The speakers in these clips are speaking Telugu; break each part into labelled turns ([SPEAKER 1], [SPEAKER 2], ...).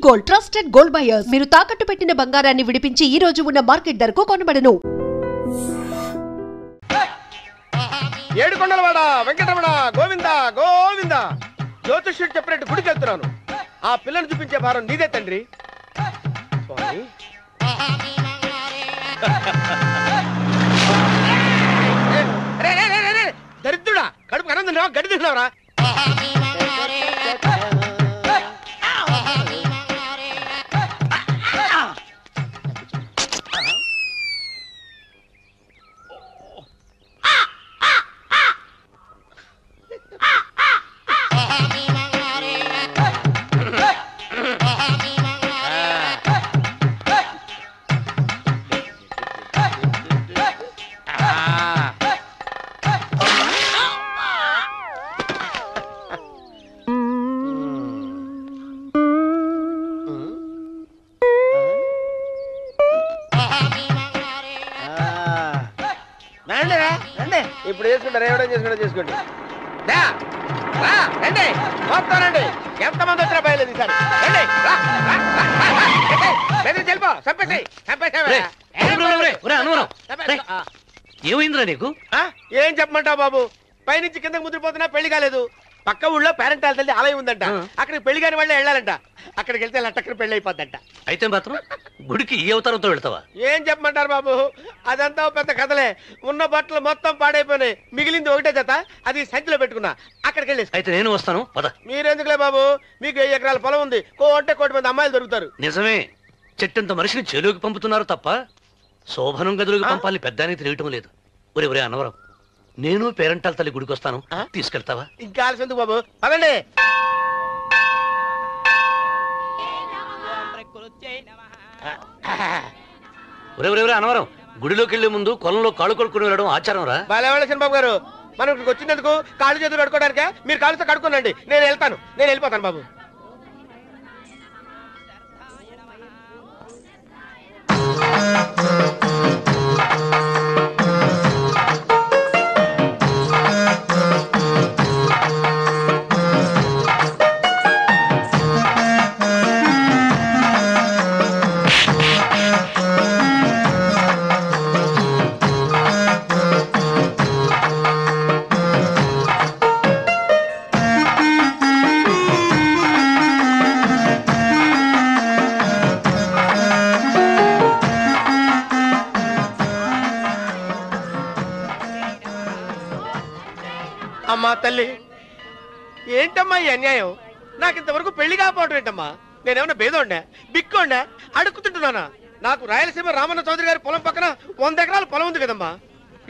[SPEAKER 1] Gold trusted gold buyers. మీరు తాకట్టు పెట్టిన బంగారాన్ని విడిపించి ఈ రోజు ఉన్న మార్కెట్ ధరకు కొనబడను.
[SPEAKER 2] ఏడుకొండలవాడ వెంకటరమణ గోవింద గోవింద. జ్యోతిష్యుడు చెప్పినట్టు గుడికి వెళ్తున్నాను. ఆ పిల్లను చూపించే భారం నీదే తండ్రి. స్వామి దరిద్రుడా, కడుపు అన్నం తిన్నావా, గడి తిన్నావరా? ఇప్పుడు చేసుకుంటారు, ఏమైనా చేసుకుంటా చేసుకోండి. రండి వస్తానండి. ఎంతమంది వచ్చినా బయలుదేరి సార్.
[SPEAKER 3] ఏమైందిరా నీకు?
[SPEAKER 2] ఏం చెప్పమంటావు బాబు, పైనుంచి కిందకి ముద్రపోతున్నా పెళ్లి కాలేదు. పక్క ఊళ్ళో పేరెంటాల తల్లి ఆలయం ఉందంట, అక్కడికి పెళ్లి కాని వాళ్ళే వెళ్ళాలంట. అక్కడికి వెళ్తే లట్టక్కన పెళ్లి అయిపోద్దంట.
[SPEAKER 3] అయితే మాత్రం గుడికి ఈ అవతారంతో వెళ్తావా?
[SPEAKER 2] ఏం చెప్పమంటారు బాబు, అదంతా పెద్ద కథలే. ఉన్న బట్టలు మొత్తం పాడైపోయినాయి, మిగిలింది ఒకటే జత, అది సంచిలో పెట్టుకున్నా. అక్కడికి వెళ్ళేసి
[SPEAKER 3] అయితే నేను వస్తాను పద.
[SPEAKER 2] మీరెందుకులే బాబు, మీకు 10 ఎకరాల పొలం ఉంది, కోటి మంది అమ్మాయిలు దొరుకుతారు.
[SPEAKER 3] నిజమే, చెట్టంత మనిషిని చేలోకి పంపుతున్నారు తప్ప శోభనం గదులకు పంపాలని పెద్దానికి తెలియటం లేదు. ఒరే అన్నవరం, నేను పేరెంటాల తల్లి గుడికి వస్తాను, తీసుకెళ్తావా?
[SPEAKER 2] ఇంకా ఆలస్యం బాబు, అదండి.
[SPEAKER 3] ఒరే అన్నవరం, గుడిలోకి వెళ్లే ముందు కొలంలో కాళ్ళు కొడుకుని వెళ్ళడం ఆచారం రా.
[SPEAKER 2] బాలేవాళ్ళ బాబు గారు, మనం ఇక్కడికి వచ్చినందుకు కాళ్ళు చేతులు కడుక్కోవడానికే. మీరు కాళ్ళతో కడుక్కోనండి, నేను వెళ్తాను, నేను వెళ్ళిపోతాను బాబు. అమ్మా తల్లి, ఏంటమ్మా ఈ అన్యాయం? నాకు ఇంతవరకు పెళ్లి కాకపోవడం ఏంటమ్మా? నేనేమన్నా బేదోండా, బిక్కోండా, అడుక్కుతుంటున్నానా? నాకు రాయలసీమ రామన్న చౌదరి గారి పొలం పక్కన 100 ఎకరాల పొలం ఉంది కదమ్మా.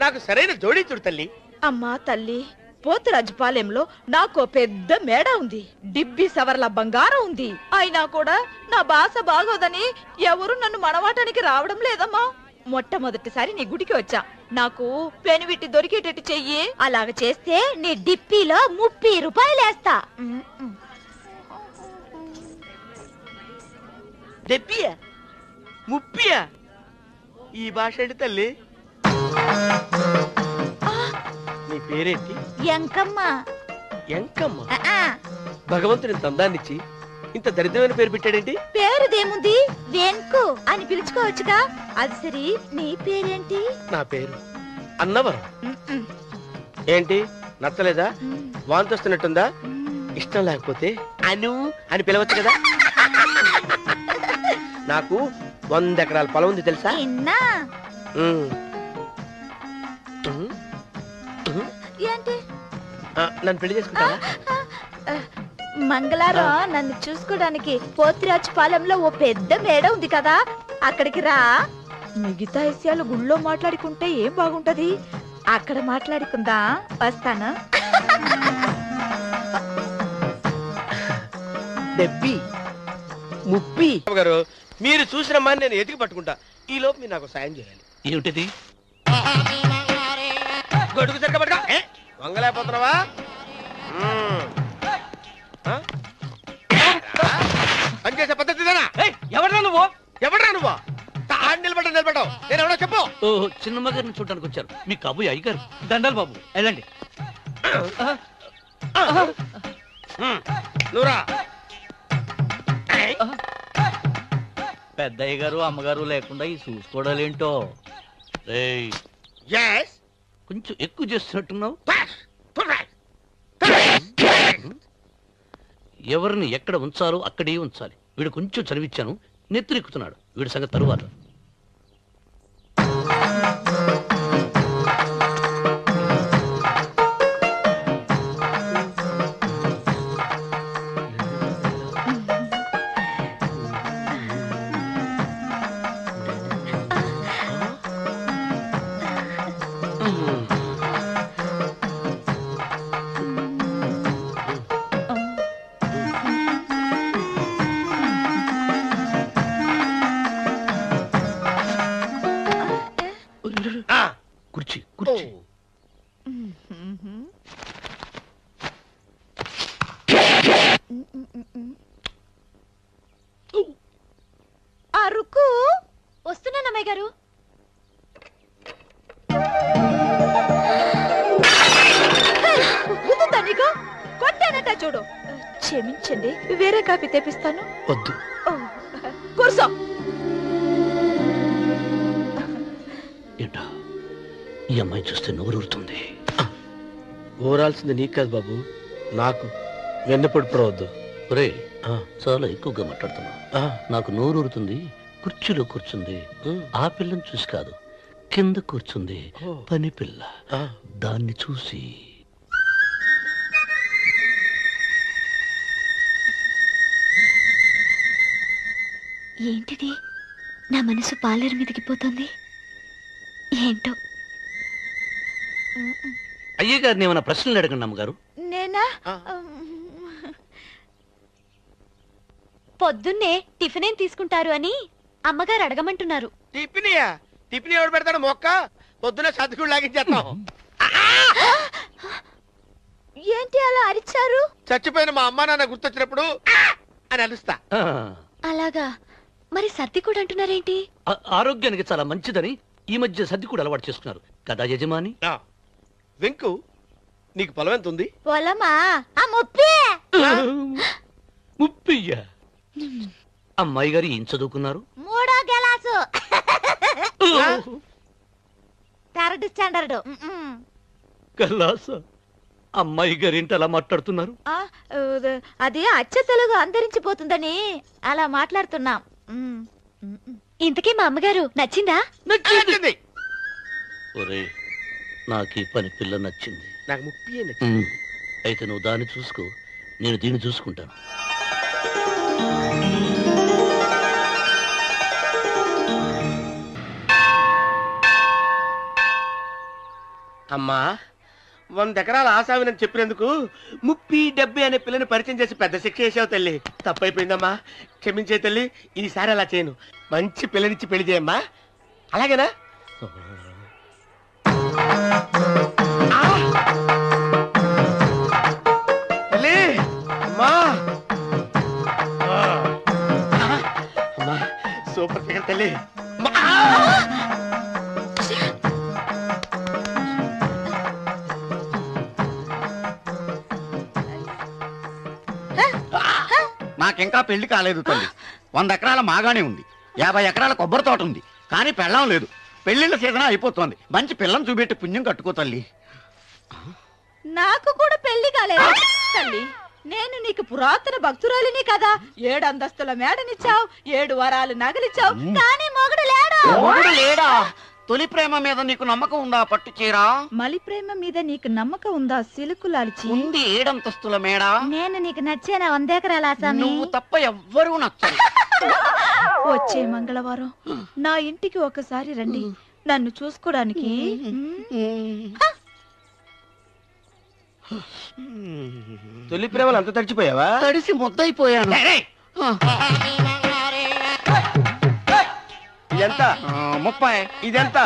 [SPEAKER 2] నాకు సరైన జోడీ చూడు తల్లి.
[SPEAKER 4] అమ్మా తల్లి, పోతురాజుపాలెంలో నాకు పెద్ద మేడ ఉంది, డిబ్బి సవర్ల బంగారం ఉంది. అయినా కూడా నా భాష బాగోదని ఎవరు నన్ను మనవాటానికి రావడం లేదమ్మా. మొట్టమొదటిసారి నీ గుడికి వచ్చా, నాకు పెనువిట్టి దొరికేటట్టు చెయ్యి. అలాగ చేస్తే నీ డిప్పిలో 30 రూపాయలు వేస్తా.
[SPEAKER 2] డెబ్బియా 30? ఈ భాష ఏంటి తల్లి? నీ పేరేంటి?
[SPEAKER 4] ఎంకమ్మ.
[SPEAKER 2] ఎంకమ్మ? భగవంతుని తందాన్నిచ్చి ఇంత దరిద్రమైన పేరు పెట్టాడేంటి?
[SPEAKER 4] పేరుదేముంది, వెంకు అని పిలుచుకోవచ్చుగా. అది సరి, నీ పేరేంటి?
[SPEAKER 2] నా పేరు అన్నవరం. ఏంటి నచ్చలేదా? వాంతి వస్తున్నట్టుందా? ఇష్టం లేకపోతే అను అని పిలవచ్చు కదా. నాకు 100 ఎకరాల పొలం ఉంది తెలుసా?
[SPEAKER 4] ఏంటి?
[SPEAKER 2] నన్ను పెళ్లి చేసుకుంటావా?
[SPEAKER 4] మంగళారం నన్ను చూసుకోవడానికి పోతిరాజుపాలెంలో ఓ పెద్ద మేడ ఉంది కదా, అక్కడికి రా. మిగతా విషయాలు గుళ్ళో మాట్లాడుకుంటే ఏం బాగుంటది, అక్కడ మాట్లాడుకుందా. వస్తాను.
[SPEAKER 2] డెబ్బి 30 గారు, మీరు చూసిన మా నేను ఎతికి పట్టుకుంటా. ఈ లోపు మీరు నాకు సాయం చేయాలి.
[SPEAKER 3] ఏమిటిది?
[SPEAKER 2] గొడుగు సరిగ్గా పట్టుకో. వంగలేకపోతున్నావా? పనిచేసే పద్ధతిదేనా?
[SPEAKER 3] ఎవడ్రా నువ్వు?
[SPEAKER 2] నిలబడ్డావు, నేను ఎవడో చెప్పు.
[SPEAKER 3] ఓహో, చిన్నమ్మ గారిని చూడడానికి వచ్చారు. మీ కాబోయే అయ్యగారు. దండాలు బాబు, వెళ్ళండి.
[SPEAKER 2] నువ్వురా.
[SPEAKER 5] పెద్దయ్య గారు అమ్మగారు లేకుండా ఈ చూసుకోవడాలేంటో.
[SPEAKER 3] రేయ్,
[SPEAKER 2] ఎస్
[SPEAKER 3] కొంచెం ఎక్కువ చేస్తున్నట్టున్నావు. ఎవరిని ఎక్కడ ఉంచాలో అక్కడే ఉంచాలి. వీడు కొంచెం చదివిచ్చాను, నెత్తిరెక్కుతున్నాడు. వీడి సంగతి తరువాత. కుర్చీ కుర్చీ.
[SPEAKER 4] అరుకు
[SPEAKER 6] వస్తున్నానమ్మాయి గారు.
[SPEAKER 4] గుద్దుతా నీకు? కొట్టానట చూడు. క్షమించండి, వేరే కాఫీ తెప్పిస్తాను.
[SPEAKER 3] వద్దు.
[SPEAKER 4] ఓ, కూర్చో.
[SPEAKER 3] ఏంటా ఈ అమ్మాయి చూస్తే నోరూరుతుంది.
[SPEAKER 2] ఊరాల్సింది నీకు కాదు బాబు, నాకు. వెన్నపడి పడవద్దు.
[SPEAKER 3] ఒరే, చాలా ఎక్కువగా మాట్లాడుతున్నా. నాకు నోరూరుతుంది. కుర్చీలో కూర్చుంది. ఆ పిల్లని చూసి కాదు, కింద కూర్చుంది పని పిల్ల. దాన్ని చూసి.
[SPEAKER 6] ఏంటిది? నా మనసు పాలేరు మీదకి పోతుంది. ఏంటో.
[SPEAKER 3] అయ్య గారిని ఏమైనా ప్రశ్నలు అడగండి అమ్మగారు.
[SPEAKER 4] నేనా?
[SPEAKER 6] పొద్దున్నే టిఫిన్ ఏం తీసుకుంటారు అని అమ్మగారు అడగమంటున్నారు.
[SPEAKER 2] టిఫినియా? టిఫిన్ ఎవడు పెడతాడు మొక్క? పొద్దున సతుకుడు లాగించేస్తాం.
[SPEAKER 4] ఏంటి అలా అరిచారు?
[SPEAKER 2] చచ్చిపోయిన మా అమ్మ నాన్న గుర్తొచ్చినప్పుడు అని అలుస్తా.
[SPEAKER 6] అలాగా? మరి సర్ది కూడా అంటున్నారేంటి?
[SPEAKER 3] ఆరోగ్యానికి చాలా మంచిదని ఈ మధ్య సర్ది కూడా అలవాటు చేసుకున్నారు కదా యజమాని.
[SPEAKER 2] వెంకు, నీకు పొలం ఎంత ఉంది?
[SPEAKER 4] పొలమా? ఆ ముప్పి.
[SPEAKER 3] ముప్పయ్య. అమ్మాయి గారు ఏం చదువుకున్నారు?
[SPEAKER 4] 3వ క్లాసు, 3rd స్టాండర్డ్.
[SPEAKER 3] కల్లాస. అమ్మాయి గారు ఏంటి అలా మాట్లాడుతున్నారు?
[SPEAKER 4] అది అచ్చ తెలుగు అంతరించిపోతుందని అలా మాట్లాడుతున్నాం.
[SPEAKER 6] ఇంతకీ మా అమ్మగారు నచ్చిందా?
[SPEAKER 2] నచ్చింది.
[SPEAKER 3] ఒరే, నాకు ఈ పని పిల్ల నచ్చింది.
[SPEAKER 2] నాకు ముప్పి.
[SPEAKER 3] అయితే నువ్వు దాన్ని చూసుకో, నేను దీన్ని చూసుకుంటాను.
[SPEAKER 2] అమ్మా, 100 ఎకరాల ఆసావినని చెప్పినందుకు 30-70 అనే పిల్లని పరిచయం చేసి పెద్ద శిక్ష చేసావు తల్లి. తప్పైపోయిందమ్మా, క్షమించే తల్లి. ఈసారి అలా చేయను. మంచి పిల్లనిచ్చి పెళ్లి చేయమ్మా. అలాగేనా? తల్లి, అమ్మా. అమ్మా, సూపర్ ఫిగర్ తల్లి.
[SPEAKER 5] నాకింకా పెళ్లి కాలేదు తల్లి. 100 ఎకరాల మాగానే ఉంది, 50 ఎకరాల కొబ్బరి తోట ఉంది, కానీ పెళ్ళం లేదు. పెళ్లిళ్ళ సీజన్ అయిపోతుంది. మంచి పిల్లని చూపెట్టి పుణ్యం కట్టుకో తల్లి.
[SPEAKER 4] నాకు కూడా పెళ్లి కాలేదు తల్లి. నేను నీకు పురాతన భక్తురాలిని కదా. 7 అంతస్తుల మేడనిచ్చావు, 7 వరాలు నగలిచ్చావు, కానీ మొగుడు లేడు.
[SPEAKER 5] మొగుడు లేడా? తొలి ప్రేమ మీద నీకు నమ్మకం ఉందా? పట్టు చీరా.
[SPEAKER 4] మలి ప్రేమ మీద నీకు నమ్మకం ఉందా? సిలుకులాల్చి
[SPEAKER 5] ఉంది 7 అంతస్తుల మేడ.
[SPEAKER 4] నేను నీకు నచ్చేనా? 100 ఎకరాల ఆసామి.
[SPEAKER 5] నువ్వు తప్ప ఎవ్వరూ నచ్చరు.
[SPEAKER 4] వచ్చే మంగళవారం నా ఇంటికి ఒకసారి రండి, నన్ను చూసుకోడానికి.
[SPEAKER 2] తొలి ప్రేమలు అంత తడిచిపోయావా?
[SPEAKER 5] తడిసి ముద్దయిపోయాను.
[SPEAKER 2] ఇదెంత?
[SPEAKER 5] 30.
[SPEAKER 2] ఇదెంత?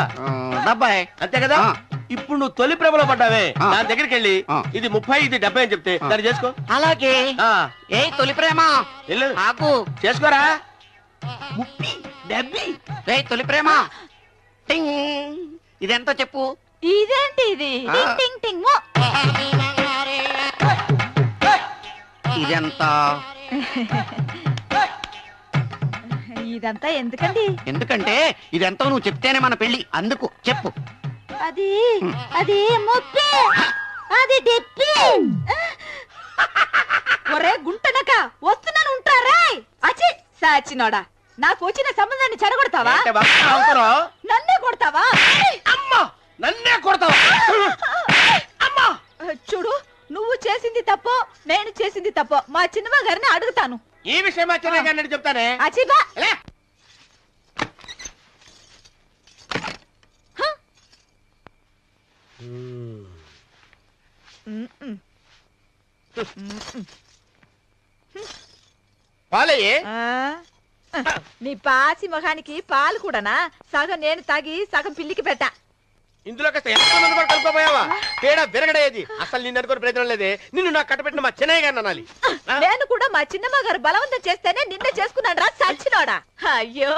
[SPEAKER 5] 70.
[SPEAKER 2] అంతే కదా? ఇప్పుడు నువ్వు తొలి ప్రేమలో పడ్డావే, దాని దగ్గరికి వెళ్ళి
[SPEAKER 5] ఆ.
[SPEAKER 2] ఇది 30 ఇది 70 అని చెప్తే దాన్ని చేసుకో.
[SPEAKER 5] అలాగే. ఏ తొలి ప్రేమ
[SPEAKER 2] వెళ్ళు,
[SPEAKER 5] ఆకు
[SPEAKER 2] చేసుకోరా. 30, 70.
[SPEAKER 5] ఏ తొలి ప్రేమ టింగ్. ఇదెంత చెప్పు?
[SPEAKER 4] ఇదేంటి ఇది? టింగ్ టింగ్ టింగ్ మో.
[SPEAKER 5] ఇదెంత?
[SPEAKER 4] ఇదంతా ఎందుకండి?
[SPEAKER 5] ఎందుకంటే ఇదెంతో నువ్వు చెప్తేనే మన పెళ్లి. అందుకు చెప్పు.
[SPEAKER 4] అది అది ముప్పి, అది డిప్పి. ఒరే గుంటనక వస్తున్నాను ఉంటారా? అచి సాచినోడా, నాకు వచ్చిన సంబంధాన్ని చెడగొడతావా?
[SPEAKER 2] అంటే బాగా అవుతారో?
[SPEAKER 4] నన్నే కొడతావా?
[SPEAKER 2] అమ్మా నన్నే కొడతావా? అమ్మా
[SPEAKER 4] చూడు, నువ్వు చేసింది తప్పో నేను చేసింది తప్పో మా చిన్నమ్మ గారిని అడుగుతాను.
[SPEAKER 2] ఈ విషయం వచ్చే గారిని చెప్తానే.
[SPEAKER 4] అచిబా
[SPEAKER 2] లే. పాలయ్యే.
[SPEAKER 4] నీ పాసి మొహానికి పాలు కూడానా? సగం నేను తాగి సగం పిల్లికి పెట్టా.
[SPEAKER 2] ఇందులో కాస్త ఎంత మంది కూడా కలుపుకోపోయావా? తేడా విరగడేది. అసలు నిన్ను అనుకోని ప్రయోజనం లేదే. నిన్ను నాకు కట్టబెట్టిన మా చెన్నయ్య గారిని అనాలి.
[SPEAKER 4] నేను కూడా మా చిన్నమ్మ గారు బలవంతం చేస్తేనే నిన్నే చేసుకున్నాడు రా సచ్చినోడా. అయ్యో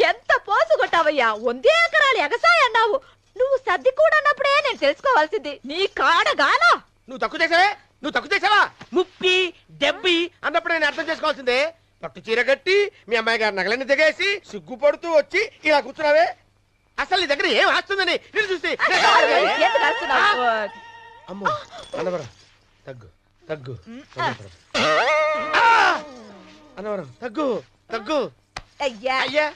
[SPEAKER 4] ఎంత పోసు కొట్టావయ్యా. 100 ఎకరాలు ఎగసాయ అన్నావు. నువ్వు సర్ది కూడా అన్నప్పుడే నేను తెలుసుకోవాల్సింది. నీ కాడగాలా.
[SPEAKER 2] నువ్వు తక్కువ చేసావా? ముప్పి డెబ్బి అన్నప్పుడు నేను అర్థం చేసుకోవాల్సిందే. పట్టు చీర కట్టి మీ అమ్మాయి గారి నగలన్నీ దిగేసి సిగ్గుపడుతూ వచ్చి ఇలా కూర్చున్నావే. అసలు నీ దగ్గర ఏం వస్తుందని నేను చూస్తే
[SPEAKER 4] ఎందుకు అరుస్తున్నావు?
[SPEAKER 2] అమ్మో అన్నవరం తగ్గు తగ్గు అన్నవరం తగ్గు తగ్గు
[SPEAKER 4] అయ్యా
[SPEAKER 2] అయ్యా